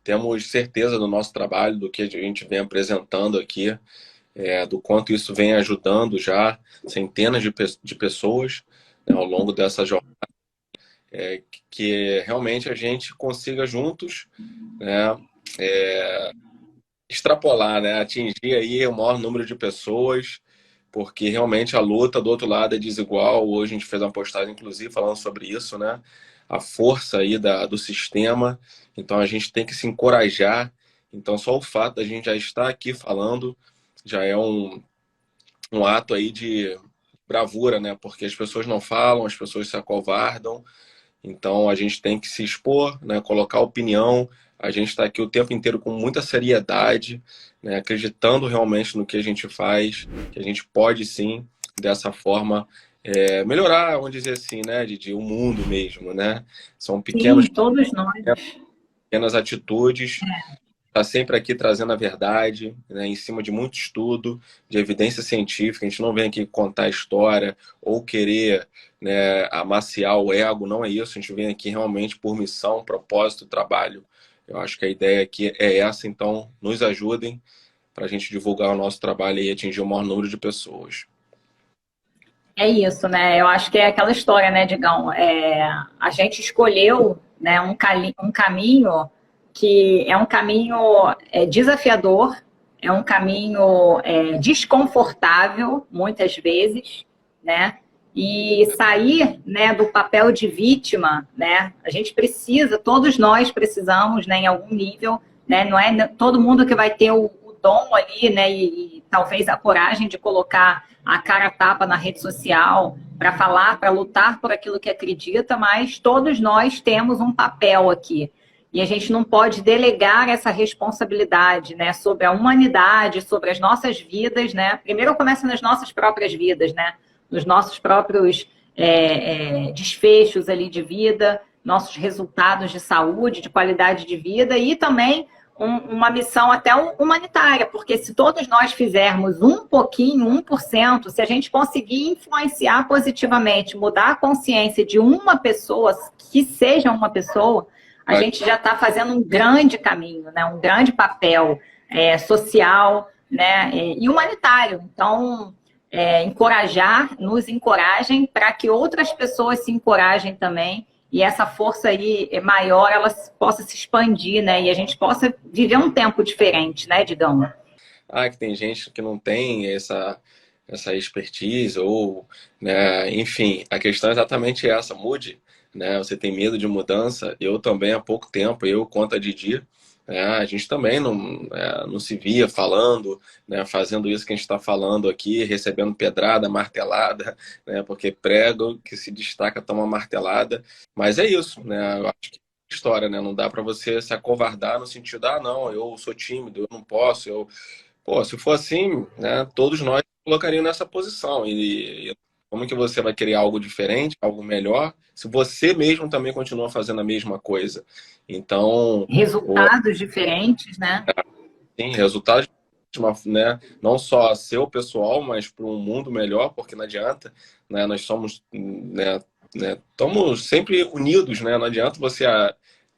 temos certeza do nosso trabalho, do que a gente vem apresentando aqui, do quanto isso vem ajudando já centenas de pessoas, né, ao longo dessa jornada, que realmente a gente consiga juntos, né, extrapolar, né, atingir aí o maior número de pessoas, porque realmente a luta do outro lado é desigual. Hoje a gente fez uma postagem, inclusive, falando sobre isso, né? A força aí do sistema. Então a gente tem que se encorajar. Então só o fato da gente já estar aqui falando já é um ato aí de bravura, né? Porque as pessoas não falam, as pessoas se acovardam. Então a gente tem que se expor, né? Colocar opinião. A gente está aqui o tempo inteiro com muita seriedade, né? Acreditando realmente no que a gente faz, que a gente pode sim, dessa forma, melhorar, vamos dizer assim, né? De o mundo mesmo, né? São Sim, todos nós. pequenas atitudes. Está sempre aqui trazendo a verdade, né, em cima de muito estudo, de evidência científica. A gente não vem aqui contar história ou querer, né, amaciar o ego, não é isso. A gente vem aqui realmente por missão, propósito, trabalho. Eu acho que a ideia aqui é essa, então nos ajudem para a gente divulgar o nosso trabalho e atingir o maior número de pessoas. É isso, né? Eu acho que é aquela história, né, Digão? A gente escolheu, né, um caminho que é um caminho desafiador, é um caminho desconfortável, muitas vezes, né? E sair, né, do papel de vítima, né? A gente precisa, todos nós precisamos, né, em algum nível, né? Não é todo mundo que vai ter o dom ali, né? E talvez a coragem de colocar a cara a tapa na rede social para falar, para lutar por aquilo que acredita, mas todos nós temos um papel aqui. E a gente não pode delegar essa responsabilidade, né, sobre a humanidade, sobre as nossas vidas, né? Primeiro começa nas nossas próprias vidas, né? Nos nossos próprios desfechos ali de vida, nossos resultados de saúde, de qualidade de vida e também uma missão até humanitária, porque se todos nós fizermos um pouquinho, 1%, se a gente conseguir influenciar positivamente, mudar a consciência de uma pessoa, que seja uma pessoa, a gente já está fazendo um grande caminho, né? Um grande papel social, né? E humanitário. Então, nos encorajem para que outras pessoas se encorajem também e essa força aí maior, ela possa se expandir, né? E a gente possa viver um tempo diferente, né, Digão? Que tem gente que não tem essa expertise ou, né, enfim, a questão é exatamente essa, mude, né? Você tem medo de mudança, eu também há pouco tempo, eu conta de dia, né, a gente também não se via falando, né, fazendo isso que a gente está falando aqui, recebendo pedrada, martelada, né, porque prego que se destaca toma martelada, mas é isso, né? Eu acho que é história, né? Não dá para você se acovardar no sentido, não, eu sou tímido, eu não posso, Pô, se for assim, né, todos nós colocaríamos nessa posição. E como que você vai querer algo diferente, algo melhor, se você mesmo também continua fazendo a mesma coisa? Então, Resultados diferentes, né? sim, resultados, né, não só seu pessoal, mas para um mundo melhor, porque não adianta, né, nós somos, estamos sempre unidos, né? Não adianta você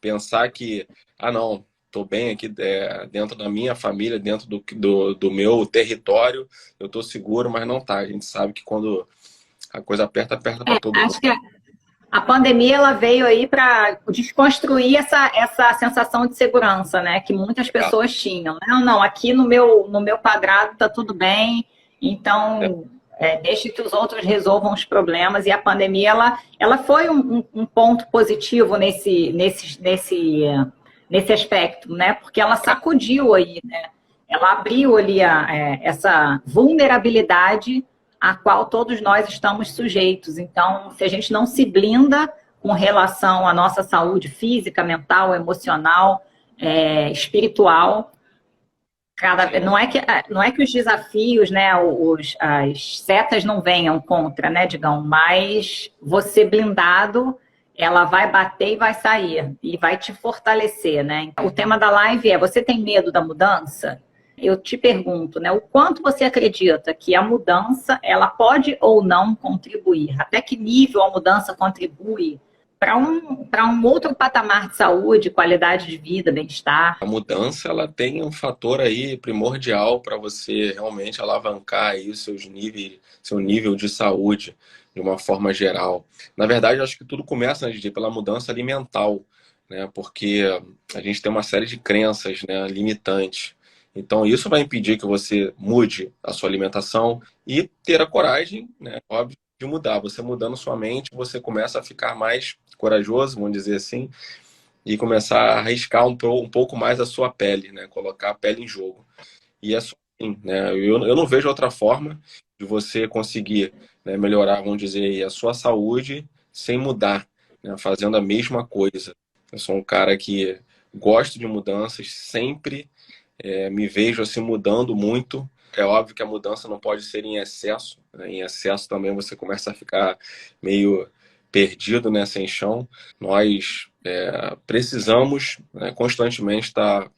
pensar que, não, estou bem aqui dentro da minha família, dentro do meu território, eu estou seguro, mas não tá. A gente sabe que quando a coisa aperta, aperta para todo mundo. Acho que a pandemia ela veio aí para desconstruir essa sensação de segurança, né? Que muitas pessoas tinham. Não, aqui no meu quadrado tá tudo bem, então deixe que os outros resolvam os problemas. E a pandemia ela foi um ponto positivo nesse aspecto, né? Porque ela sacudiu aí, né? Ela abriu ali essa vulnerabilidade a qual todos nós estamos sujeitos. Então, se a gente não se blinda com relação à nossa saúde física, mental, emocional, espiritual, não é que os desafios, né, as setas não venham contra, né, Digão? Mas você blindado, ela vai bater e vai sair, e vai te fortalecer, né? O tema da live você tem medo da mudança? Eu te pergunto, né, o quanto você acredita que a mudança, ela pode ou não contribuir? Até que nível a mudança contribui para um outro patamar de saúde, qualidade de vida, bem-estar. A mudança, ela tem um fator aí primordial para você realmente alavancar aí os seus níveis, seu nível de saúde de uma forma geral. Na verdade, eu acho que tudo começa, né, Didi, pela mudança alimentar, né? Porque a gente tem uma série de crenças, né, limitantes. Então, isso vai impedir que você mude a sua alimentação e ter a coragem, né, óbvio, de mudar. Você mudando sua mente, você começa a ficar mais corajoso, vamos dizer assim, e começar a arriscar um pouco mais a sua pele, né? Colocar a pele em jogo. E é só assim, né? Eu não vejo outra forma de você conseguir, né, melhorar, vamos dizer, aí, a sua saúde sem mudar, né? Fazendo a mesma coisa. Eu sou um cara que gosto de mudanças, sempre me vejo assim mudando muito. É óbvio que a mudança não pode ser em excesso, né? Em excesso também você começa a ficar meio perdido, né, sem chão. Nós precisamos, né, constantemente estar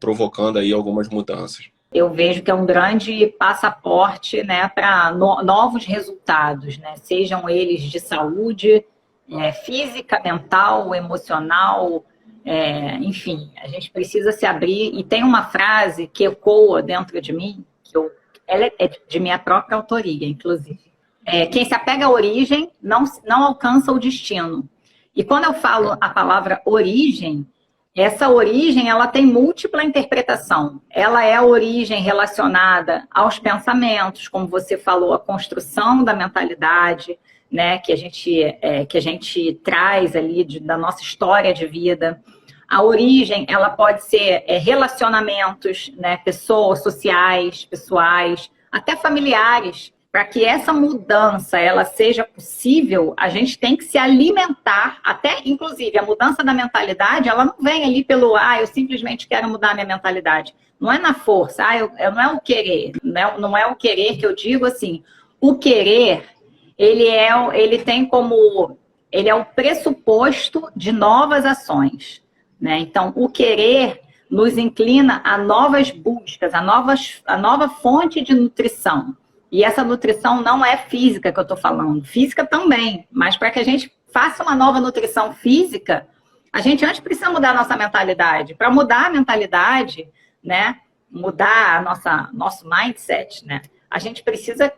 provocando aí algumas mudanças. Eu vejo que é um grande passaporte, né, para novos resultados, né, sejam eles de saúde, física, mental, emocional, enfim, a gente precisa se abrir. E tem uma frase que ecoa dentro de mim, ela é de minha própria autoria, inclusive. Quem se apega à origem não alcança o destino. E quando eu falo a palavra origem, essa origem ela tem múltipla interpretação. Ela é a origem relacionada aos pensamentos, como você falou, a construção da mentalidade, né, que a gente traz ali da nossa história de vida. A origem ela pode ser relacionamentos, né, pessoas sociais, pessoais, até familiares. Para que essa mudança ela seja possível, a gente tem que se alimentar, até inclusive a mudança da mentalidade, ela não vem ali pelo, eu simplesmente quero mudar minha mentalidade. Não é na força, não é o querer, não é o querer que eu digo assim. O querer, ele é o pressuposto de novas ações, né? Então, o querer nos inclina a novas buscas, a nova fonte de nutrição. E essa nutrição não é física que eu estou falando, física também, mas para que a gente faça uma nova nutrição física, a gente antes precisa mudar a nossa mentalidade. Para mudar a mentalidade, né, mudar nosso mindset, né, a gente precisa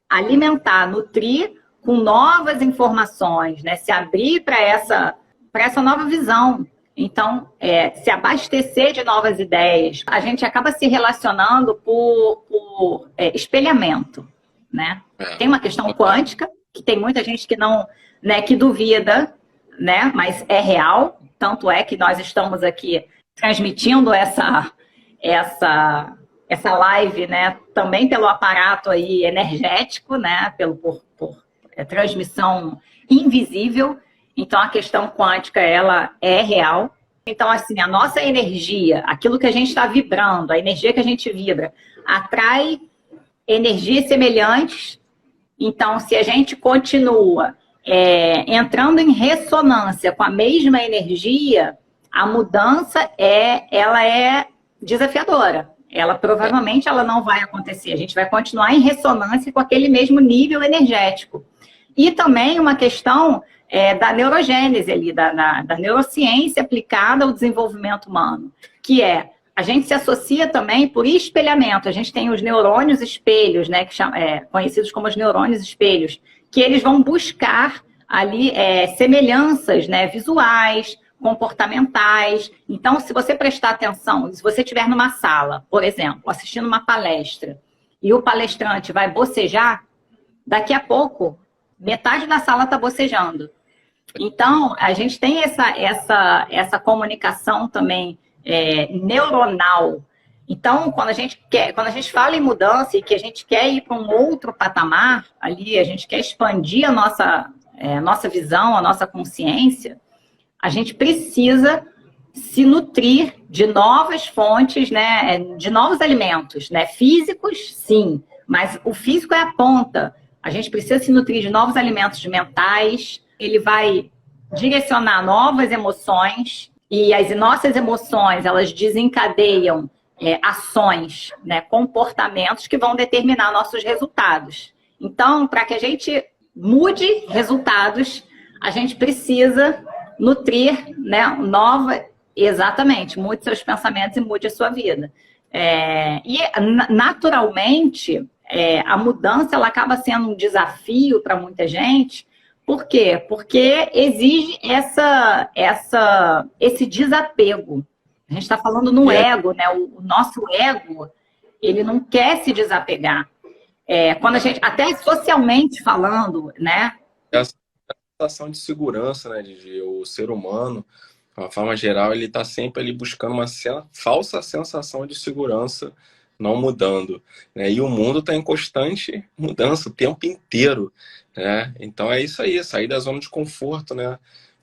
alimentar, nutrir com novas informações, né, se abrir para essa nova visão. Então, se abastecer de novas ideias, a gente acaba se relacionando por espelhamento, né? Tem uma questão quântica, que tem muita gente que não, né, que duvida, né? Mas é real, tanto é que nós estamos aqui transmitindo essa live, né? Também pelo aparato aí energético, né? Por transmissão invisível. Então, a questão quântica, ela é real. Então, assim, a nossa energia, aquilo que a gente está vibrando, a energia que a gente vibra, atrai energias semelhantes. Então, se a gente continua entrando em ressonância com a mesma energia, a mudança ela é desafiadora. Provavelmente ela não vai acontecer. A gente vai continuar em ressonância com aquele mesmo nível energético. E também uma questão da neurogênese ali, da neurociência aplicada ao desenvolvimento humano, que a gente se associa também por espelhamento. A gente tem os neurônios espelhos, né, conhecidos como os neurônios espelhos, que eles vão buscar ali semelhanças, né, visuais, comportamentais. Então, se você prestar atenção, se você estiver numa sala, por exemplo, assistindo uma palestra, e o palestrante vai bocejar, daqui a pouco, metade da sala está bocejando. Então, a gente tem essa comunicação também neuronal. Então, quando a gente fala em mudança e que a gente quer ir para um outro patamar, ali a gente quer expandir a nossa visão, a nossa consciência, a gente precisa se nutrir de novas fontes, né, de novos alimentos, né, físicos, sim, mas o físico é a ponta. A gente precisa se nutrir de novos alimentos mentais. Ele vai direcionar novas emoções e as nossas emoções, elas desencadeiam ações, né, comportamentos que vão determinar nossos resultados. Então, para que a gente mude resultados, a gente precisa nutrir, né, exatamente, mude seus pensamentos e mude a sua vida. E naturalmente, a mudança ela acaba sendo um desafio para muita gente. Por quê? Porque exige esse desapego. A gente está falando no ego, né? O nosso ego, ele não quer se desapegar. Quando a gente, até socialmente falando, né? Essa sensação de segurança, né, de o ser humano, de uma forma geral, ele está sempre ali buscando uma falsa sensação de segurança, não mudando, né? E o mundo está em constante mudança o tempo inteiro, né? Então é isso aí, sair da zona de conforto, né?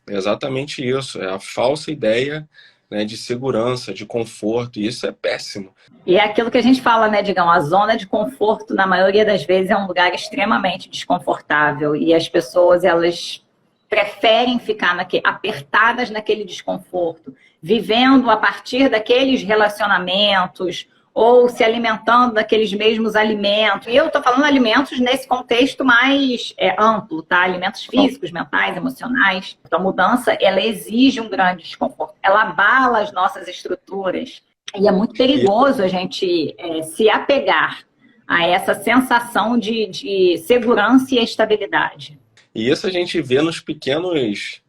É exatamente isso, é a falsa ideia, né, de segurança, de conforto, e isso é péssimo. E é aquilo que a gente fala, né, Digão? A zona de conforto, na maioria das vezes, é um lugar extremamente desconfortável. E as pessoas, elas preferem ficar apertadas naquele desconforto, vivendo a partir daqueles relacionamentos ou se alimentando daqueles mesmos alimentos. E eu estou falando alimentos nesse contexto mais amplo, tá? Alimentos físicos, mentais, emocionais. Então, a mudança, ela exige um grande desconforto. Ela abala as nossas estruturas. E é muito perigoso a gente se apegar a essa sensação de segurança e estabilidade. E isso a gente vê nos pequenos,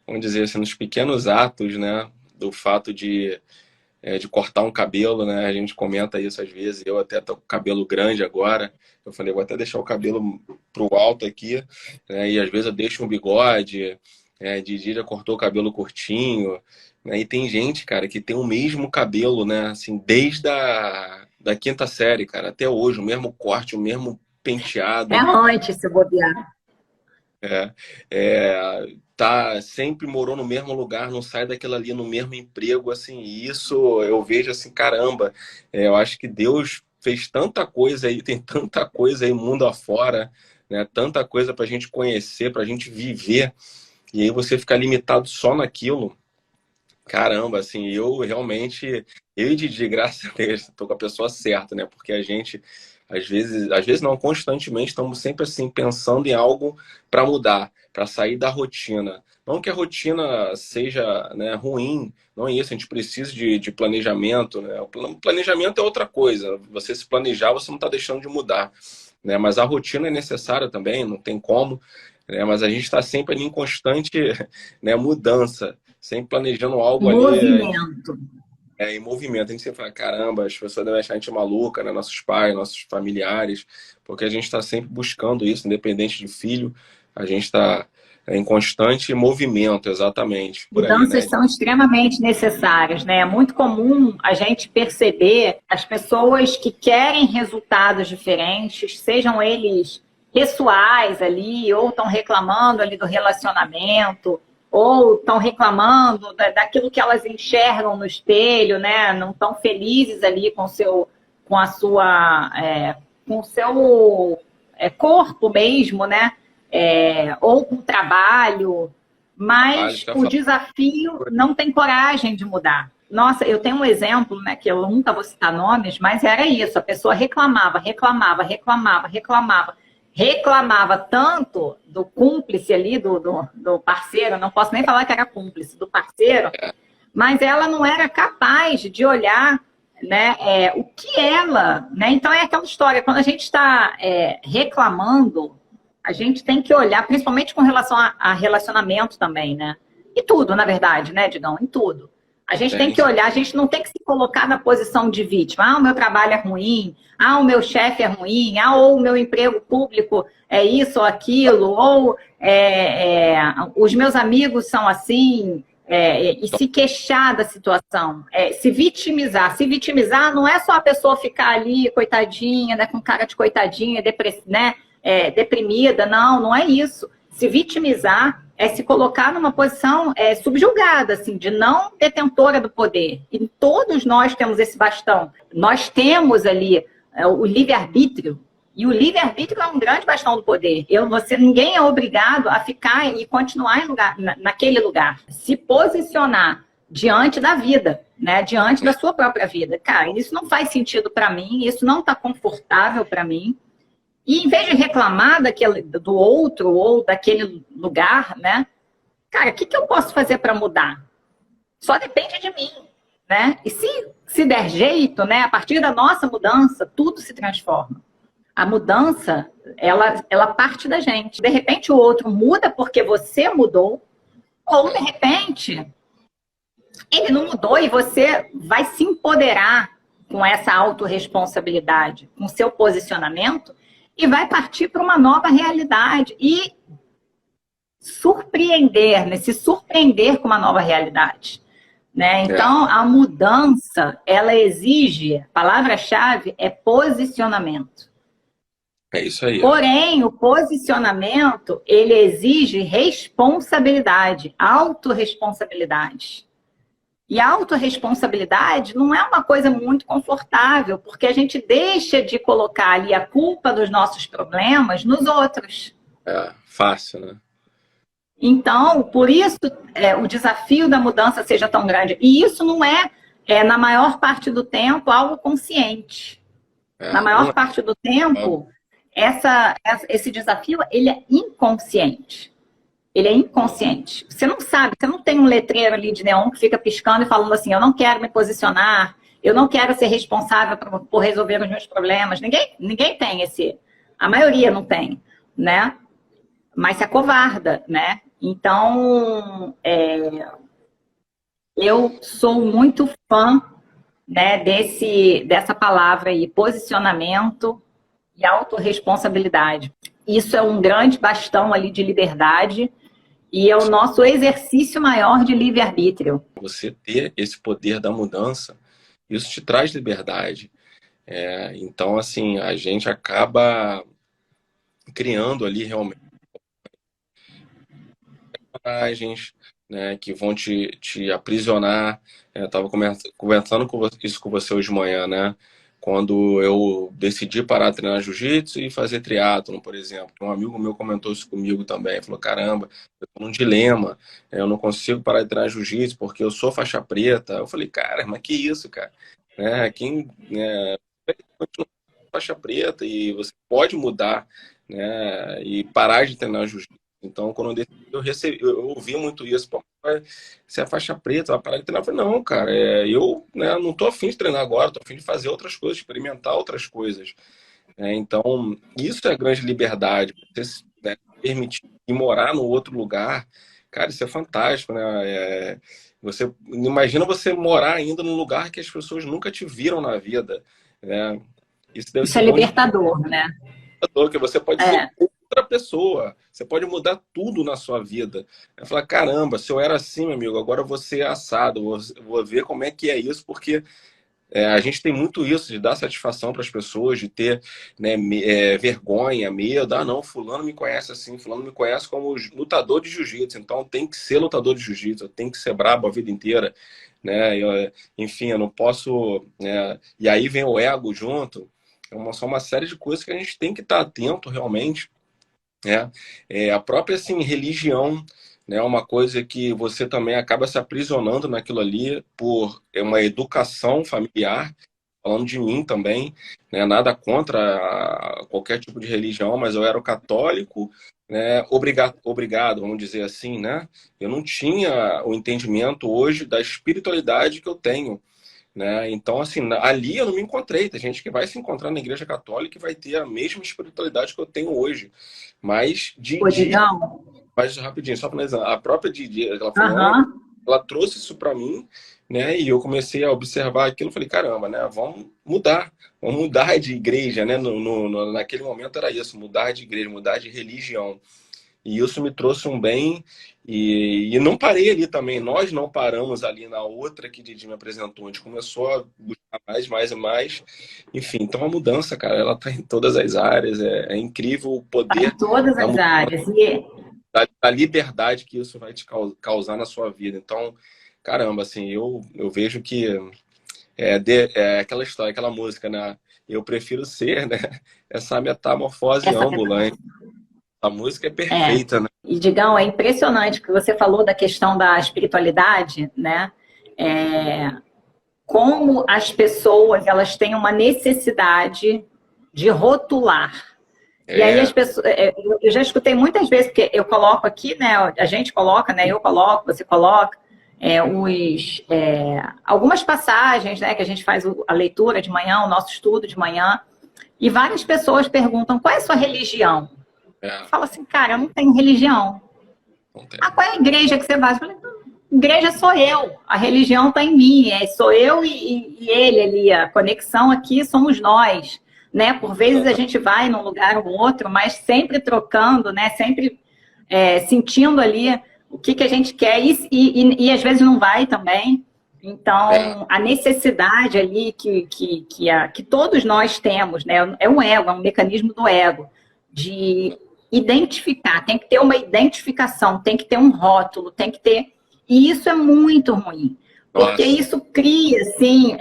vamos dizer assim, nos pequenos atos, né? Do fato de cortar um cabelo, né? A gente comenta isso às vezes. Eu até tô com o cabelo grande agora. Eu falei, vou até deixar o cabelo pro alto aqui, né? E às vezes eu deixo um bigode. Didi já cortou o cabelo curtinho. Né? E tem gente, cara, que tem o mesmo cabelo, né? Assim, desde da quinta série, cara, até hoje, o mesmo corte, o mesmo penteado. Antes, se bobear. Tá, sempre morou no mesmo lugar, não sai daquilo ali no mesmo emprego, assim, e isso eu vejo assim, caramba, eu acho que Deus fez tanta coisa aí, tem tanta coisa aí mundo afora, né, tanta coisa pra gente conhecer, pra gente viver, e aí você ficar limitado só naquilo, caramba, assim, eu realmente, eu e Didi, graças a Deus, tô com a pessoa certa, né, porque a gente às vezes não, constantemente estamos sempre assim pensando em algo para mudar, para sair da rotina. Não que a rotina seja, né, ruim, não é isso, a gente precisa de planejamento, né? O planejamento é outra coisa, você se planejar, você não está deixando de mudar, né? Mas a rotina é necessária também, não tem como, né? Mas a gente está sempre ali em constante, né, mudança, sempre planejando algo ali. Movimento. Em movimento, a gente sempre fala, caramba, as pessoas devem achar a gente maluca, né? Nossos pais, nossos familiares, porque a gente está sempre buscando isso, independente de filho, a gente está em constante movimento, exatamente. Por Mudanças aí, né? são extremamente necessárias, né? É muito comum a gente perceber as pessoas que querem resultados diferentes, sejam eles pessoais ali, ou estão reclamando ali do relacionamento, ou estão reclamando daquilo que elas enxergam no espelho, né? Não estão felizes ali com o seu corpo mesmo, né? Ou com o trabalho, mas o desafio não tem coragem de mudar. Nossa, eu tenho um exemplo, né, que eu nunca vou citar nomes, mas era isso, a pessoa reclamava tanto do cúmplice ali, do parceiro, não posso nem falar que era cúmplice, do parceiro, mas ela não era capaz de olhar, né, o que ela... Né? Então é aquela história, quando a gente está reclamando, a gente tem que olhar, principalmente com relação a relacionamento também, né? E tudo, na verdade, né, Digão? Em tudo. A gente tem que olhar, a gente não tem que se colocar na posição de vítima. Ah, o meu trabalho é ruim. Ah, o meu chefe é ruim. Ah, ou o meu emprego público é isso ou aquilo. Ou os meus amigos são assim. E se queixar da situação. Se vitimizar. Se vitimizar não é só a pessoa ficar ali, coitadinha, né, com cara de coitadinha, né, deprimida. Não é isso. Se vitimizar é se colocar numa posição subjugada, assim, de não detentora do poder. E todos nós temos esse bastão. Nós temos ali o livre-arbítrio. E o livre-arbítrio é um grande bastão do poder. Ninguém é obrigado a ficar e continuar naquele lugar. Se posicionar diante da vida, né? Diante da sua própria vida. Cara, isso não faz sentido para mim, isso não está confortável para mim. E em vez de reclamar do outro ou daquele lugar, né? cara, o que eu posso fazer para mudar? Só depende de mim, né? E se der jeito, né, a partir da nossa mudança, tudo se transforma. A mudança, ela parte da gente. De repente o outro muda porque você mudou, ou de repente ele não mudou e você vai se empoderar com essa autorresponsabilidade, com seu posicionamento, e vai partir para uma nova realidade e surpreender, né? Se surpreender com uma nova realidade. Né? Então, a mudança, ela exige, a palavra-chave é posicionamento. É isso aí. Porém, o posicionamento, ele exige responsabilidade, autorresponsabilidade. E a autorresponsabilidade não é uma coisa muito confortável, porque a gente deixa de colocar ali a culpa dos nossos problemas nos outros. É, fácil, né? Então, por isso, o desafio da mudança seja tão grande. E isso não na maior parte do tempo, algo consciente. Na maior parte do tempo, esse desafio, ele é inconsciente. Ele é inconsciente. Você não sabe, você não tem um letreiro ali de neon que fica piscando e falando assim, eu não quero me posicionar, eu não quero ser responsável por resolver os meus problemas. Ninguém tem a maioria não tem, né? Mas se acovarda, né? Então, eu sou muito fã, né, dessa palavra aí, posicionamento e autorresponsabilidade. Isso é um grande bastão ali de liberdade e é o nosso exercício maior de livre-arbítrio. Você ter esse poder da mudança, isso te traz liberdade. Então, assim, a gente acaba criando ali realmente personagens, né, que vão te aprisionar. Eu estava conversando isso com você hoje de manhã, né? Quando eu decidi parar de treinar jiu-jitsu e fazer triatlon, por exemplo. Um amigo meu comentou isso comigo também. Falou, caramba, eu tô num dilema. Eu não consigo parar de treinar jiu-jitsu porque eu sou faixa preta. Eu falei, cara, mas que isso, cara? Quem continua faixa preta e você pode mudar, né? E parar de treinar jiu-jitsu. Então, quando eu ouvi muito isso, pô, você é faixa preta, vai parar de treinar. Eu falei, não, cara, eu, né, não tô afim de treinar agora, tô afim de fazer outras coisas, experimentar outras coisas. Então, isso é a grande liberdade, você, né, permitir morar no outro lugar, cara, isso é fantástico, né? Imagina você morar ainda num lugar que as pessoas nunca te viram na vida, né? Isso deve Isso ser é bom libertador, né? que você pode ser outra pessoa, você pode mudar tudo na sua vida. É falar, caramba, se eu era assim, meu amigo, agora eu vou ser assado, vou ver como é que é isso, porque a gente tem muito isso, de dar satisfação para as pessoas, de ter, né, vergonha, medo. Ah, não, fulano me conhece assim, fulano me conhece como lutador de jiu-jitsu, então tem que ser lutador de jiu-jitsu, eu tenho que ser brabo a vida inteira, né? Enfim, eu não posso, né? E aí vem o ego junto. Só uma série de coisas que a gente tem que estar atento realmente, né? A própria assim, religião, né, uma coisa que você também acaba se aprisionando naquilo ali por uma educação familiar, falando de mim também, né, nada contra qualquer tipo de religião, mas eu era o católico, né, obrigado, vamos dizer assim, né? Eu não tinha o entendimento hoje da espiritualidade que eu tenho, né? Então, assim, ali eu não me encontrei. Tem gente que vai se encontrar na igreja católica e vai ter a mesma espiritualidade que eu tenho hoje. Mas, mas rapidinho, só finalizando, a própria Didi, ela falou, ela trouxe isso para mim, né? E eu comecei a observar aquilo, falei, caramba, né? Vamos mudar de igreja, né? Naquele momento era isso, mudar de igreja, mudar de religião. E isso me trouxe um bem, e não parei ali também. Nós não paramos ali na outra que Didi me apresentou. A gente começou a buscar mais e mais. Enfim, então a mudança, cara, ela está em todas as áreas. É incrível o poder em todas as áreas. da liberdade que isso vai te causar na sua vida. Então, caramba, assim, eu vejo que aquela história, aquela música, né? Eu prefiro ser, né? Essa metamorfose ambulante. A música é perfeita, né? E, Digão, é impressionante que você falou da questão da espiritualidade, né? Como as pessoas, elas têm uma necessidade de rotular. E aí as É, pessoas, eu já escutei muitas vezes, porque eu coloco aqui, né? A gente coloca, né? Eu coloco, você coloca, algumas passagens, né? Que a gente faz a leitura de manhã, o nosso estudo de manhã, e várias pessoas perguntam qual é a sua religião? Eu é, falo assim, cara, eu não tenho religião. não Ah, tem. qual é a igreja que você vai? Eu falei, igreja sou eu, a religião está em mim, sou eu e ele ali, a conexão aqui somos nós, né? Por vezes a gente vai num lugar ou outro, mas sempre trocando, né? Sempre sentindo ali o que a gente quer e às vezes não vai também. É, Então, a necessidade ali que todos nós temos, né? É um ego, é um mecanismo do ego, de identificar, tem que ter uma identificação, tem que ter um rótulo, tem que ter. E isso é muito ruim, porque nossa, isso cria, assim,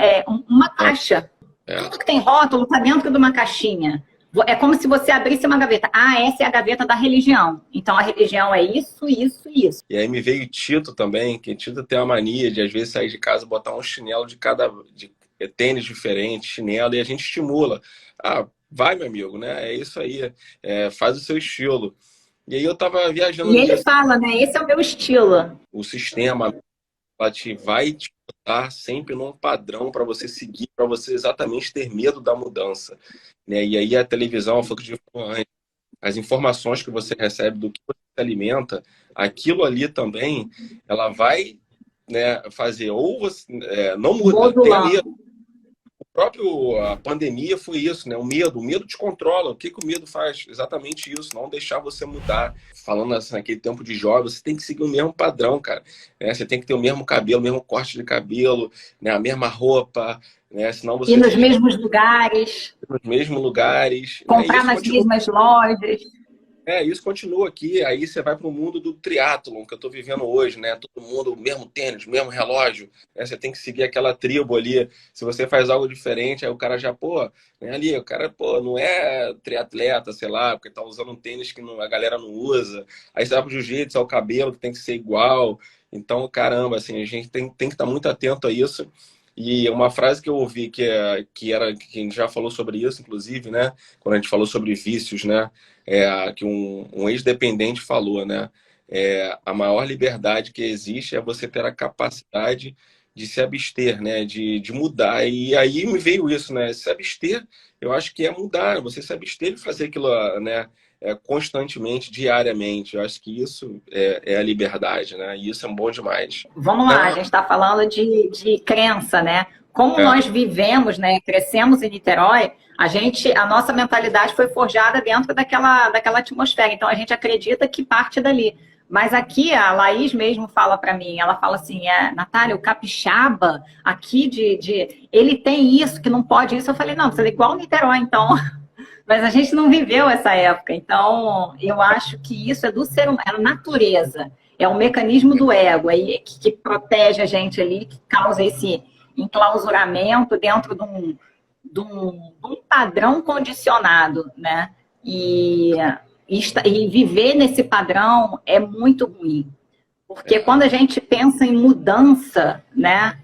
uma nossa, caixa. é, Tudo que tem rótulo está dentro de uma caixinha. É como se você abrisse uma gaveta. Ah, essa é a gaveta da religião. Então a religião é isso, isso, isso. E aí me veio Tito também, que Tito tem uma mania de às vezes sair de casa, botar um chinelo de tênis diferente, chinelo, e a gente estimula. Ah, vai, meu amigo, né? É isso aí, faz o seu estilo. E aí eu tava viajando E ele nisso, fala, né? Esse é o meu estilo. o sistema ela vai te botar sempre num padrão para você seguir, para você exatamente ter medo da mudança, né? E aí a televisão, foi o que eu falei antes, as informações que você recebe do que você se alimenta, aquilo ali também, ela vai, né, fazer ou você não muda, tenha medo. Modulando. A pandemia foi isso, né? O medo te controla. O que que o medo faz? Exatamente isso, não deixar você mudar. Falando assim, naquele tempo de jovem, você tem que seguir o mesmo padrão, cara. Né? Você tem que ter o mesmo cabelo, o mesmo corte de cabelo, né? A mesma roupa, né? Senão Ir você nos se mesmos lugares, nos mesmos lugares, né? E comprar isso nas continua. mesmas lojas. Isso continua aqui. Aí você vai para o mundo do triatlon que eu estou vivendo hoje, né? Todo mundo, o mesmo tênis, o mesmo relógio. Né? Você tem que seguir aquela tribo ali. Se você faz algo diferente, aí o cara já, pô, né? Ali, o cara, pô, não é triatleta, sei lá, porque tá usando um tênis que a galera não usa. Aí você vai pro jiu-jitsu, é o cabelo que tem que ser igual. Então, caramba, assim, a gente tem que estar muito atento a isso. E uma frase que eu ouvi que a gente já falou sobre isso, inclusive, né? Quando a gente falou sobre vícios, né? Que um ex-dependente falou, né? A maior liberdade que existe é você ter a capacidade de se abster, né? De mudar. E aí me veio isso, né? Se abster, eu acho que é mudar, você se abster de fazer aquilo, né? Constantemente, diariamente. Eu acho que isso é a liberdade, né? E isso é bom demais. Vamos lá, a gente está falando de crença, né? Como É, nós vivemos, né? Crescemos em Niterói, a nossa mentalidade foi forjada dentro daquela atmosfera. Então a gente acredita que parte dali. Mas aqui a Laís mesmo fala para mim, ela fala assim, Natália, o capixaba aqui ele tem isso que não pode isso. Eu falei, não, você é igual Niterói, então. Mas a gente não viveu essa época. Então, eu acho que isso é do ser humano, é a natureza. É o mecanismo do ego aí, que protege a gente ali, que causa esse enclausuramento dentro de um padrão condicionado, né? E viver nesse padrão é muito ruim. Porque é, quando a gente pensa em mudança, né?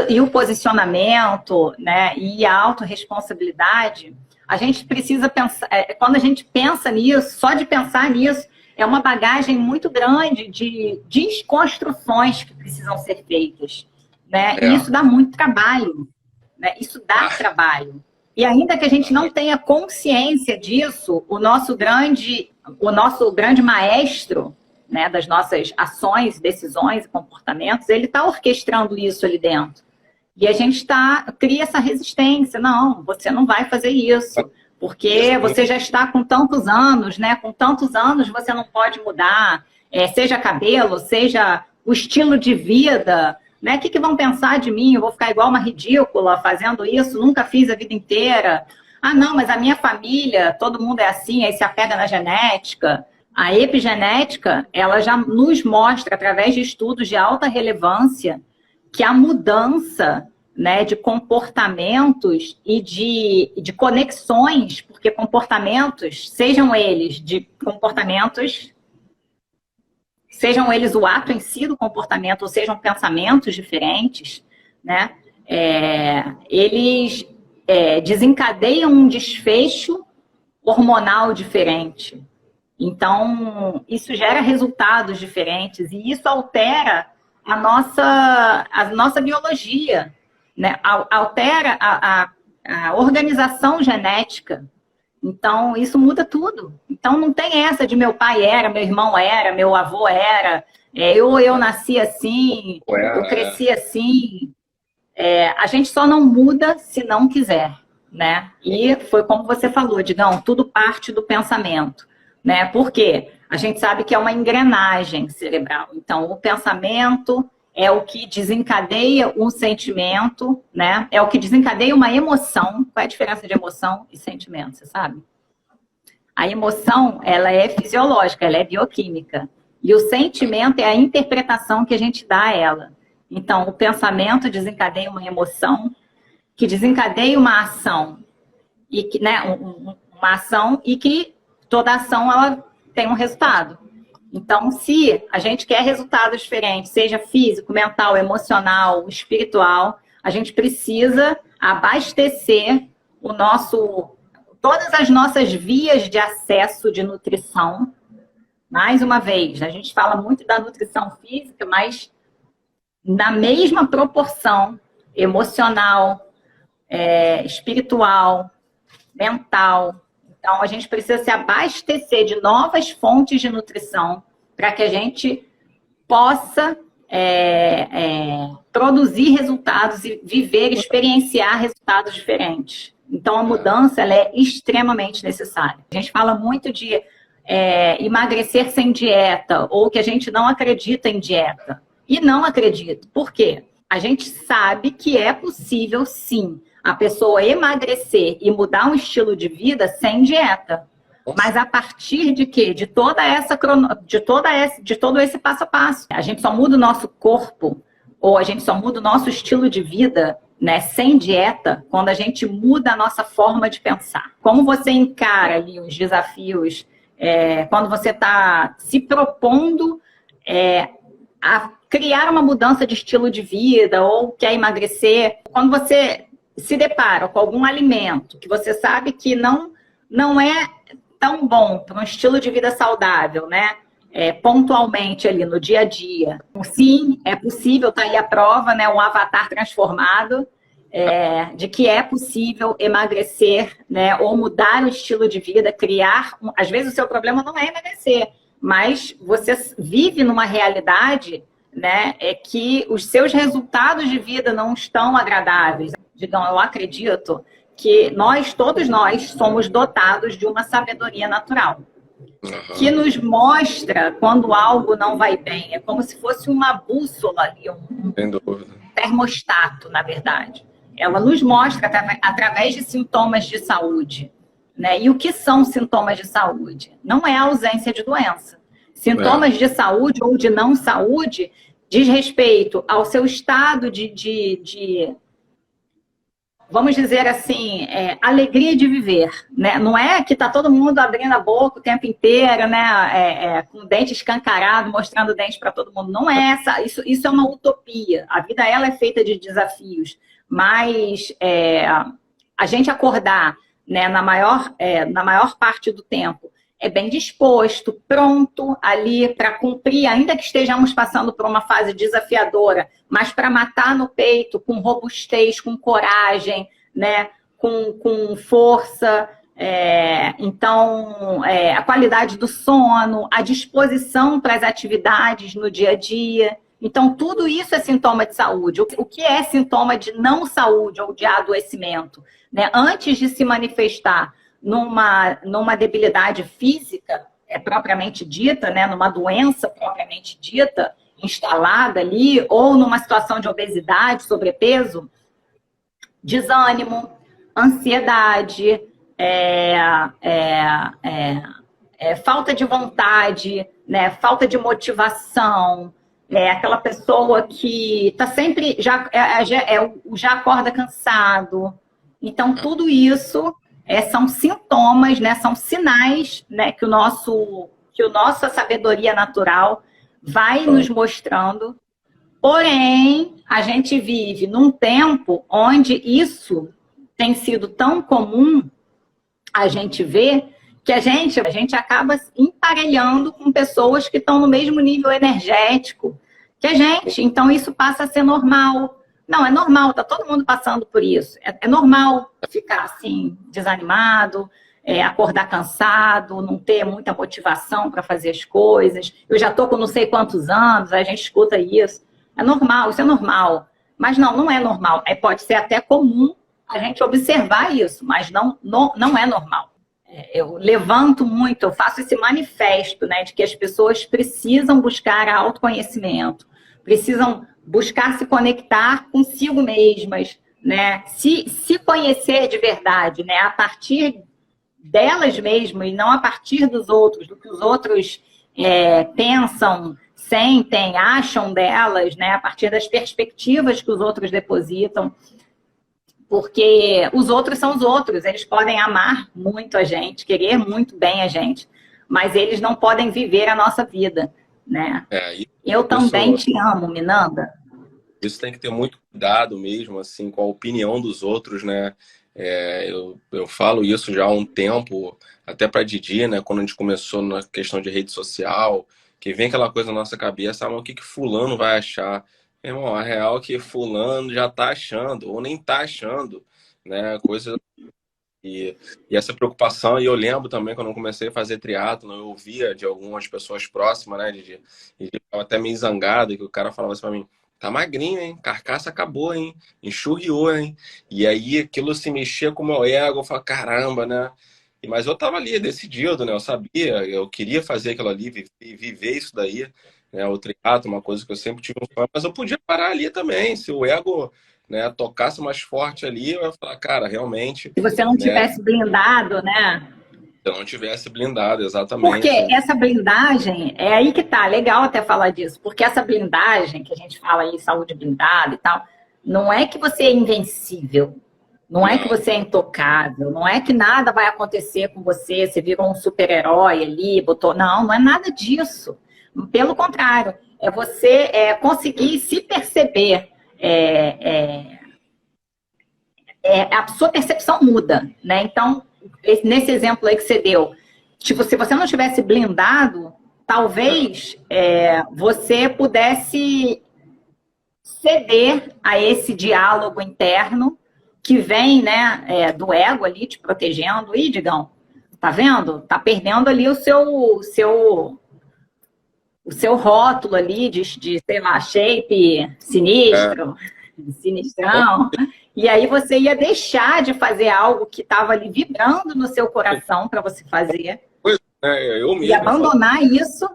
E o posicionamento, né, e a autorresponsabilidade, a gente precisa pensar, quando a gente pensa nisso, só de pensar nisso, é uma bagagem muito grande de desconstruções que precisam ser feitas, né? E é. isso dá muito trabalho, né? Isso dá Ah, trabalho. E ainda que a gente não tenha consciência disso, o nosso grande maestro, né, das nossas ações, decisões e comportamentos, ele está orquestrando isso ali dentro. E a gente cria essa resistência. Não, você não vai fazer isso, porque exatamente. você já está com tantos anos, né? Com tantos anos você não pode mudar, seja cabelo, seja o estilo de vida, né? O que vão pensar de mim? Eu vou ficar igual uma ridícula fazendo isso, nunca fiz a vida inteira. Ah, não, mas a minha família, todo mundo é assim, aí se apega na genética. A epigenética, ela já nos mostra, através de estudos de alta relevância, que a mudança, né, de comportamentos e de conexões, porque comportamentos, sejam eles o ato em si do comportamento, ou sejam pensamentos diferentes, né, eles desencadeiam um desfecho hormonal diferente. Então, isso gera resultados diferentes e isso altera a nossa biologia, né? Altera a organização genética. Então, isso muda tudo. Então, não tem essa de meu pai era, meu irmão era, meu avô era, eu nasci assim, eu cresci assim. A gente só não muda se não quiser, né? E foi como você falou, Digão, tudo parte do pensamento, né? Por quê? A gente sabe que é uma engrenagem cerebral. Então, o pensamento é o que desencadeia um sentimento, né? É o que desencadeia uma emoção. Qual é a diferença de emoção e sentimento, você sabe? A emoção, ela é fisiológica, ela é bioquímica. E o sentimento é a interpretação que a gente dá a ela. Então, o pensamento desencadeia uma emoção, que desencadeia uma ação, e que, né, uma ação e que toda ação ela tem um resultado. Então, se a gente quer resultados diferentes, seja físico, mental, emocional, espiritual, a gente precisa abastecer todas as nossas vias de acesso de nutrição. Mais uma vez, a gente fala muito da nutrição física, mas na mesma proporção emocional, espiritual, mental. Então, a gente precisa se abastecer de novas fontes de nutrição para que a gente possa produzir resultados e viver, experienciar resultados diferentes. Então, a mudança ela é extremamente necessária. A gente fala muito de emagrecer sem dieta, ou que a gente não acredita em dieta. E não acredito. Por quê? A gente sabe que é possível, sim, a pessoa emagrecer e mudar um estilo de vida sem dieta. Mas a partir de quê? De todo esse passo a passo. A gente só muda o nosso corpo, ou a gente só muda o nosso estilo de vida, né, sem dieta, quando a gente muda a nossa forma de pensar. Como você encara ali os desafios, quando você está se propondo a criar uma mudança de estilo de vida ou quer emagrecer, quando você se depara com algum alimento que você sabe que não é tão bom para um estilo de vida saudável, né? Pontualmente ali no dia a dia. Sim, é possível, tá aí a prova, né? Um avatar transformado, de que é possível emagrecer, né? Ou mudar o estilo de vida, criar... Às vezes o seu problema não é emagrecer, mas você vive numa realidade, né, que os seus resultados de vida não estão agradáveis. Então, eu acredito que todos nós, somos dotados de uma sabedoria natural, que nos mostra quando algo não vai bem. É como se fosse uma bússola ali, um termostato, na verdade. Ela nos mostra através de sintomas de saúde, né? E o que são sintomas de saúde? Não é a ausência de doença. Sintomas de saúde ou de não saúde diz respeito ao seu estado de vamos dizer assim, alegria de viver, né? Não é que tá todo mundo abrindo a boca o tempo inteiro, né? Com o dente escancarado, mostrando o dente para todo mundo. Não é essa, isso é uma utopia. A vida ela é feita de desafios, mas a gente acordar, né, na maior parte do tempo, bem disposto, pronto ali para cumprir, ainda que estejamos passando por uma fase desafiadora, mas para matar no peito, com robustez, com coragem, né? com força. Então, a qualidade do sono, a disposição para as atividades no dia a dia. Então, tudo isso é sintoma de saúde. O que é sintoma de não saúde ou de adoecimento? Né? Antes de se manifestar numa debilidade física propriamente dita, né, numa doença propriamente dita, instalada ali, ou numa situação de obesidade, sobrepeso, desânimo, ansiedade, falta de vontade, né, falta de motivação, aquela pessoa que está sempre, já acorda cansado. Então, tudo isso são sintomas, né, são sinais, né, que a nossa sabedoria natural vai nos mostrando. Porém, a gente vive num tempo onde isso tem sido tão comum a gente ver que a gente acaba emparelhando com pessoas que estão no mesmo nível energético que a gente. Então, isso passa a ser normal. Não, é normal, tá todo mundo passando por isso. É normal ficar assim, desanimado, acordar cansado, não ter muita motivação para fazer as coisas. Eu já estou com não sei quantos anos, a gente escuta isso. É normal, isso é normal. Mas não é normal. Pode ser até comum a gente observar isso, mas não é normal. Eu levanto muito, eu faço esse manifesto, né, de que as pessoas precisam buscar autoconhecimento, precisam buscar se conectar consigo mesmas, né, se conhecer de verdade, né, a partir delas mesmas e não a partir dos outros, do que os outros pensam, sentem, acham delas, né, a partir das perspectivas que os outros depositam. Porque os outros são os outros, eles podem amar muito a gente, querer muito bem a gente, mas eles não podem viver a nossa vida, né? Eu também te amo, Minanda. Isso tem que ter muito cuidado mesmo, assim, com a opinião dos outros, né? Eu falo isso já há um tempo, até para Didi, né? Quando a gente começou na questão de rede social, que vem aquela coisa na nossa cabeça, o que fulano vai achar? Meu irmão, a real é que fulano já tá achando, ou nem tá achando, né? Coisa e essa preocupação, e eu lembro também quando eu comecei a fazer triatlo, eu ouvia de algumas pessoas próximas, né, e eu ficava até meio zangado, que o cara falava assim pra mim, tá magrinho, hein, carcaça acabou, hein, enxurriou, hein, e aí aquilo se mexia com o meu ego, eu falava, caramba, né, mas eu tava ali, decidido, né, eu sabia, eu queria fazer aquilo ali, viver isso daí, né, o triatlo, uma coisa que eu sempre tive um sonho, mas eu podia parar ali também, se o ego, né, tocasse mais forte ali, eu ia falar, cara, realmente, se você não né, tivesse blindado, né? se eu não tivesse blindado, Porque exatamente. essa blindagem, é aí que tá, legal até falar disso, porque essa blindagem, que a gente fala aí, saúde blindada e tal, não é que você é invencível, não é que você é intocável, não é que nada vai acontecer com você, você virou um super-herói ali, botou. Não é nada disso. Pelo contrário, é você conseguir se perceber. A sua percepção muda, né? Então, nesse exemplo aí que você deu, tipo, se você não tivesse blindado, talvez você pudesse ceder a esse diálogo interno que vem, né, do ego ali te protegendo. Ih, Digão, tá vendo? Tá perdendo ali o seu rótulo ali de sei lá, shape É, sinistro, sinistrão. E aí você ia deixar de fazer algo que estava ali vibrando no seu coração para você fazer. eu E mesmo, eu falo, abandonar isso.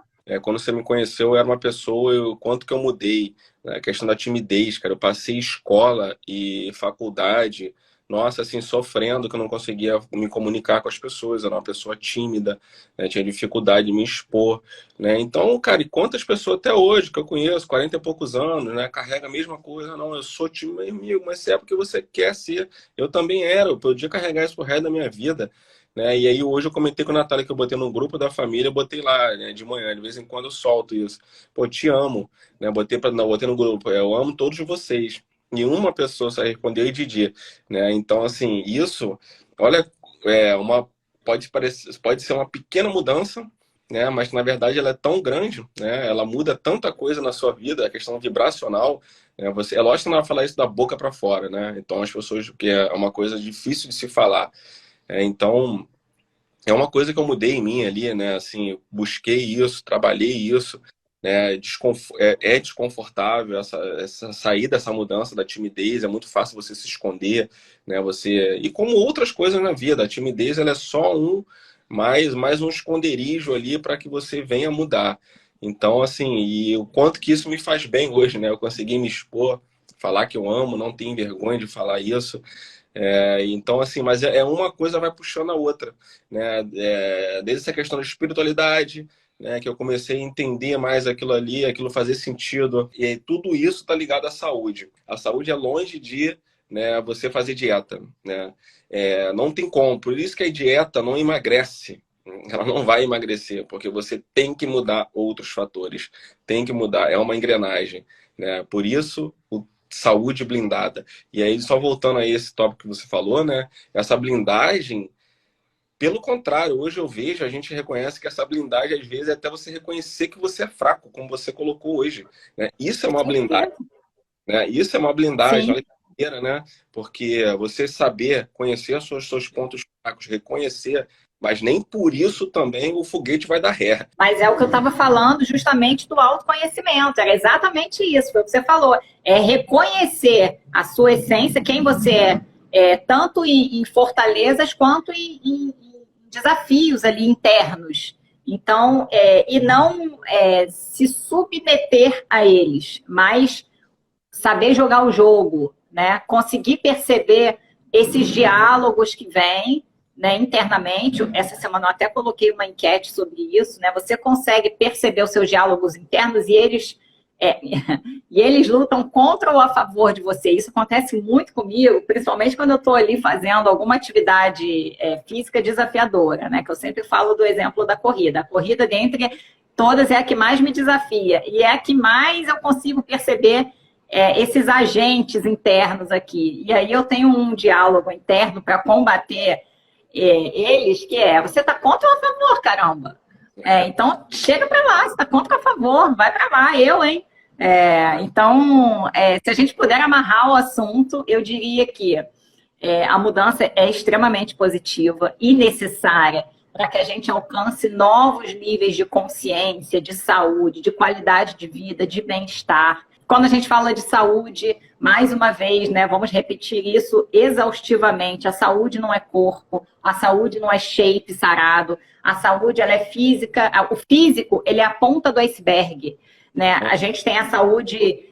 quando você me conheceu, eu era uma pessoa, quanto que eu mudei, né? A questão da timidez, cara, eu passei escola e faculdade, nossa, assim, sofrendo, que eu não conseguia me comunicar com as pessoas, eu era uma pessoa tímida, né? Tinha dificuldade de me expor, né? Então, cara, e quantas pessoas até hoje que eu conheço, 40 e poucos anos, né? Carrega a mesma coisa, não, eu sou tímido, amigo, mas se é porque você quer ser, eu também era, eu podia carregar isso pro resto da minha vida, né? E aí hoje eu comentei com a Natália que eu botei no grupo da família, eu botei lá, né, de manhã, de vez em quando eu solto isso. Pô, te amo, né? Botei no grupo, eu amo todos vocês. E uma pessoa só respondeu e Didi, né? Então, assim, isso, olha, pode ser uma pequena mudança, né? Mas na verdade ela é tão grande, né? Ela muda tanta coisa na sua vida, a questão vibracional, né? É lógico que não vai falar isso da boca para fora, né? Então as pessoas, que é uma coisa difícil de se falar. Então, é uma coisa que eu mudei em mim ali, né? Assim, eu busquei isso, trabalhei isso, né? É desconfortável essa sair dessa mudança da timidez, é muito fácil você se esconder, né? E como outras coisas na vida, a timidez ela é só mais um esconderijo ali para que você venha mudar. Então, assim, e o quanto que isso me faz bem hoje, né? Eu consegui me expor, falar que eu amo, não tenho vergonha de falar isso. Então, assim, mas uma coisa vai puxando a outra, né? Desde essa questão de espiritualidade, né? Que eu comecei a entender mais aquilo ali, aquilo fazer sentido. E tudo isso está ligado à saúde. A saúde é longe de, né, você fazer dieta, né? Não tem como. Por isso que a dieta não emagrece. Ela não vai emagrecer, porque você tem que mudar outros fatores. Tem que mudar. É uma engrenagem, né? Por isso, saúde blindada. E aí, só voltando a esse tópico que você falou, né? Essa blindagem, pelo contrário, hoje eu vejo, a gente reconhece que essa blindagem, às vezes, é até você reconhecer que você é fraco, como você colocou hoje, né? Isso é uma blindagem, né? Isso é uma blindagem, Sim. olha que maneira, né? Porque você saber, conhecer os seus pontos fracos, reconhecer, mas nem por isso também o foguete vai dar ré. Mas é o que eu estava falando justamente do autoconhecimento. Era exatamente isso, foi o que você falou. É reconhecer a sua essência, quem você é tanto em fortalezas quanto em desafios ali internos. Então, e não se submeter a eles, mas saber jogar o jogo, né? Conseguir perceber esses diálogos que vêm, né, internamente. Essa semana eu até coloquei uma enquete sobre isso, né? Você consegue perceber os seus diálogos internos e eles lutam contra ou a favor de você. Isso acontece muito comigo, principalmente quando eu estou ali fazendo alguma atividade física desafiadora, né? Que eu sempre falo do exemplo da corrida. A corrida, dentre todas, é a que mais me desafia e é a que mais eu consigo perceber esses agentes internos aqui. E aí eu tenho um diálogo interno para combater eles, que você está contra ou a favor, caramba? Então, chega para lá, você está contra ou a favor, vai para lá, hein? Então, se a gente puder amarrar o assunto, eu diria que a mudança é extremamente positiva e necessária para que a gente alcance novos níveis de consciência, de saúde, de qualidade de vida, de bem-estar. Quando a gente fala de saúde, mais uma vez, né, vamos repetir isso exaustivamente, a saúde não é corpo, a saúde não é shape sarado, a saúde ela é física, o físico ele é a ponta do iceberg, né? A gente tem a saúde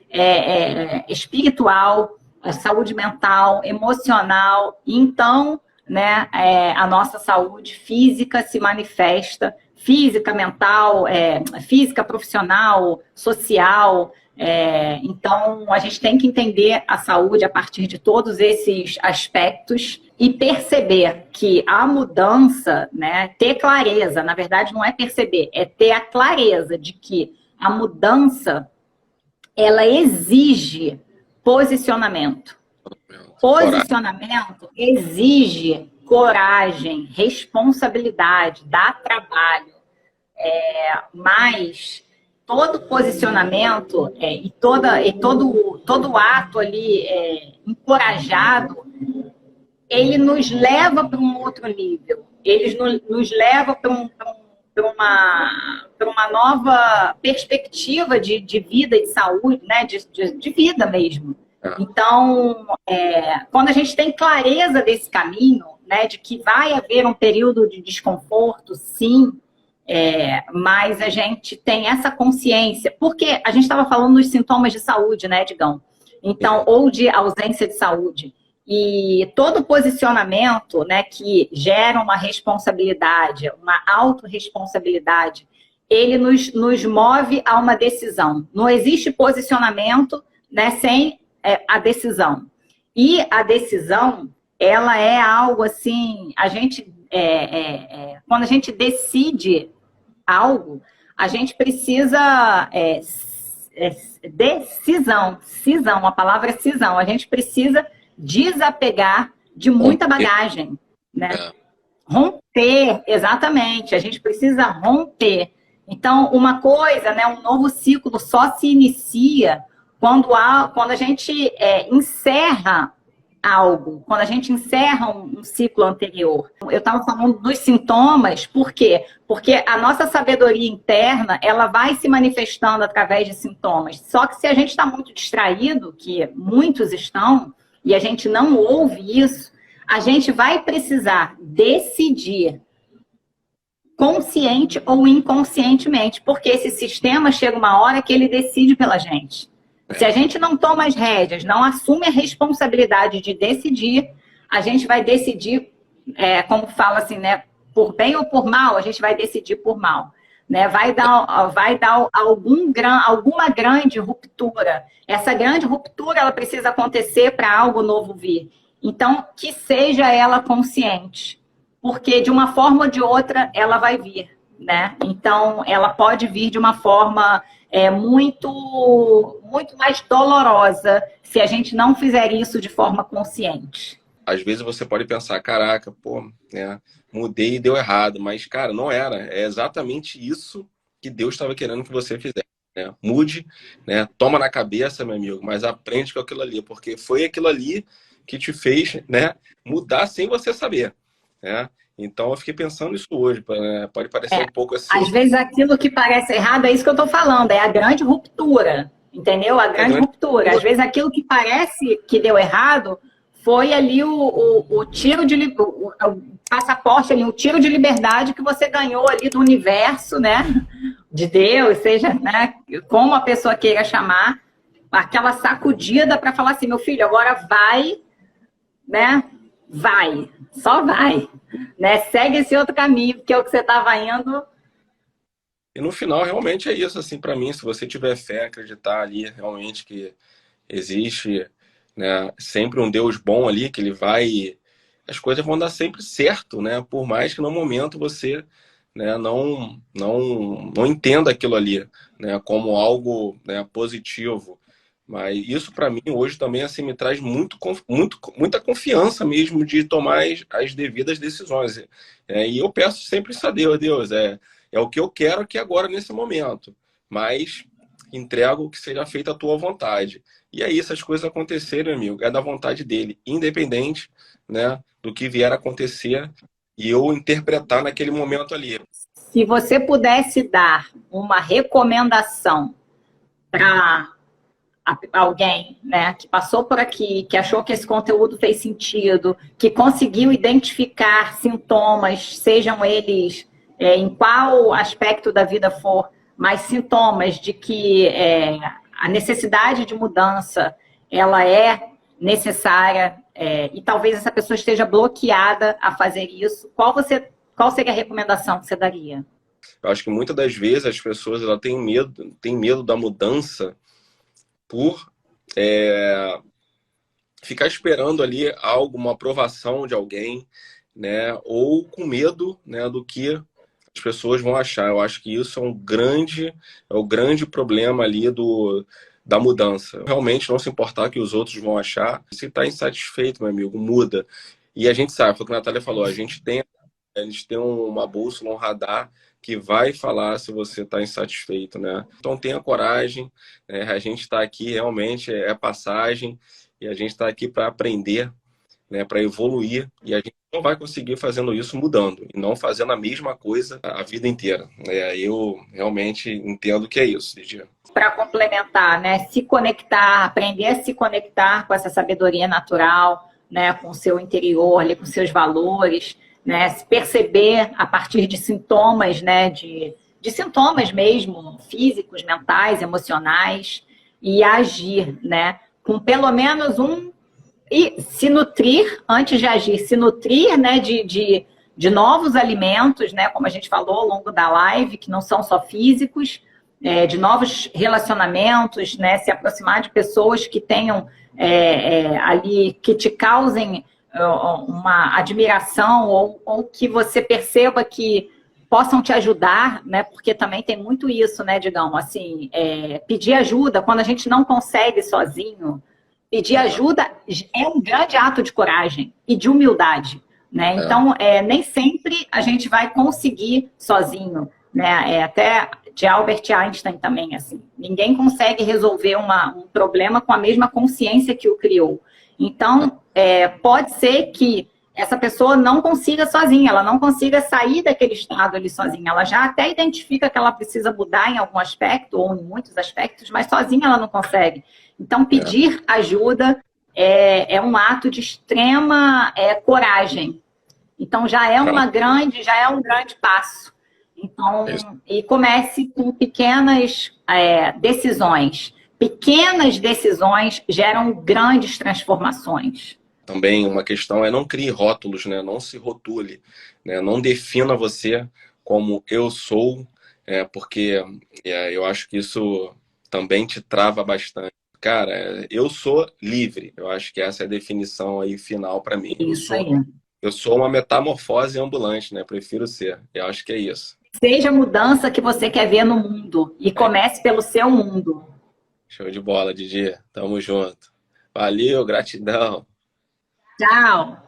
espiritual, a saúde mental, emocional, então, né, a nossa saúde física se manifesta, física, mental, física, profissional, social. Então, a gente tem que entender a saúde a partir de todos esses aspectos e perceber que a mudança, né, ter clareza, na verdade não é perceber, é ter a clareza de que a mudança, ela exige posicionamento. Posicionamento exige coragem, responsabilidade, dá trabalho, mas todo posicionamento e todo ato ali encorajado, ele nos leva para um outro nível. Ele nos leva para uma nova perspectiva de vida e de saúde, né? de vida mesmo. Então, quando a gente tem clareza desse caminho, né, de que vai haver um período de desconforto, sim, mas a gente tem essa consciência, porque a gente estava falando dos sintomas de saúde, né, Digão? Então, ou de ausência de saúde. E todo posicionamento, né, que gera uma responsabilidade, uma autorresponsabilidade, ele nos move a uma decisão. Não existe posicionamento, né, sem a decisão. E a decisão, ela é algo assim, quando a gente decide algo, a gente precisa cisão, a palavra é cisão, a gente precisa desapegar de muita bagagem, né? Romper, exatamente, a gente precisa romper. Então, uma coisa, né, um novo ciclo só se inicia quando a gente encerra algo, quando a gente encerra um ciclo anterior. Eu estava falando dos sintomas, por quê? Porque a nossa sabedoria interna, ela vai se manifestando através de sintomas. Só que se a gente está muito distraído, que muitos estão, e a gente não ouve isso, a gente vai precisar decidir consciente ou inconscientemente, porque esse sistema chega uma hora que ele decide pela gente. Se a gente não toma as rédeas, não assume a responsabilidade de decidir, a gente vai decidir, como fala assim, né, por bem ou por mal, a gente vai decidir por mal. Né? Vai dar alguma grande ruptura. Essa grande ruptura, ela precisa acontecer para algo novo vir. Então, que seja ela consciente, porque de uma forma ou de outra, ela vai vir. Né? Então, ela pode vir de uma forma muito mais dolorosa se a gente não fizer isso de forma consciente. Às vezes você pode pensar, caraca, pô, né, mudei e deu errado, mas, cara, não era. É exatamente isso que Deus estava querendo que você fizesse. Né? Mude, né? Toma na cabeça, meu amigo, mas aprende com aquilo ali, porque foi aquilo ali que te fez, né, mudar sem você saber, né? Então eu fiquei pensando nisso hoje, né? Pode parecer um pouco assim. Às vezes aquilo que parece errado é isso que eu estou falando, é a grande ruptura, entendeu? A grande ruptura. Às vezes aquilo que parece que deu errado foi ali o tiro de o passaporte ali, o tiro de liberdade que você ganhou ali do universo, né? De Deus, seja, né? Como a pessoa queira chamar, aquela sacudida para falar assim, meu filho, agora vai, né? Vai, só vai, né? Segue esse outro caminho, que é o que você estava indo. E no final, realmente é isso, assim, para mim, se você tiver fé, acreditar ali realmente que existe, né, sempre um Deus bom ali, que ele vai... As coisas vão dar sempre certo, né? Por mais que no momento você, né, não entenda aquilo ali, né, como algo, né, positivo. Mas isso para mim hoje também assim me traz muita confiança mesmo de tomar as devidas decisões. E eu peço sempre isso a Deus, Deus, é o que eu quero aqui agora nesse momento, mas entrego que seja feita a tua vontade. E aí, essas coisas acontecerem, amigo, é da vontade dele, independente, né, do que vier a acontecer e eu interpretar naquele momento ali. Se você pudesse dar uma recomendação para alguém, né, que passou por aqui, que achou que esse conteúdo fez sentido, que conseguiu identificar sintomas, sejam eles em qual aspecto da vida for, mas sintomas de que a necessidade de mudança ela é necessária e talvez essa pessoa esteja bloqueada a fazer isso, qual seria a recomendação que você daria? Eu acho que muitas das vezes as pessoas ela têm medo da mudança por ficar esperando ali algo, uma aprovação de alguém, né? Ou com medo, né, do que as pessoas vão achar. Eu acho que isso é o grande problema ali da mudança. Realmente não se importar que os outros vão achar. Se está insatisfeito, meu amigo, muda. E a gente sabe, foi o que a Natália falou, a gente tem uma bússola, um radar que vai falar se você está insatisfeito, né? Então tenha coragem, né? A gente está aqui realmente é passagem e a gente está aqui para aprender, né? Para evoluir e a gente não vai conseguir fazendo isso mudando e não fazendo a mesma coisa a vida inteira. Eu realmente entendo que é isso, Lidia. Para complementar, né? Se conectar, aprender a se conectar com essa sabedoria natural, né? Com o seu interior, ali, com seus valores. Né, se perceber a partir de sintomas, né, de sintomas mesmo, físicos, mentais, emocionais, e agir, né, com pelo menos e se nutrir, antes de agir, se nutrir, né, de novos alimentos, né, como a gente falou ao longo da live, que não são só físicos, de novos relacionamentos, né, se aproximar de pessoas que tenham ali, que te causem uma admiração ou que você perceba que possam te ajudar, né? Porque também tem muito isso, né, Digão? Assim, pedir ajuda quando a gente não consegue sozinho. Pedir ajuda é um grande ato de coragem e de humildade, né? Então, nem sempre a gente vai conseguir sozinho, né? Até de Albert Einstein também, assim. Ninguém consegue resolver um problema com a mesma consciência que o criou. Então, pode ser que essa pessoa não consiga sozinha, ela não consiga sair daquele estado ali sozinha. Ela já até identifica que ela precisa mudar em algum aspecto, ou em muitos aspectos, mas sozinha ela não consegue. Então, pedir ajuda é um ato de extrema coragem. Então, já é um grande passo. Então, e comece com pequenas decisões. Pequenas decisões geram grandes transformações. Também uma questão é não crie rótulos, né? Não se rotule, né? Não defina você como eu sou, porque eu acho que isso também te trava bastante. Cara, eu sou livre. Eu acho que essa é a definição aí final para mim. Isso aí. Eu sou uma metamorfose ambulante, né? Prefiro ser. Eu acho que é isso. seja a mudança que você quer ver no mundo e comece pelo seu mundo. Show de bola, Didi. Tamo junto. Valeu, gratidão. Tchau!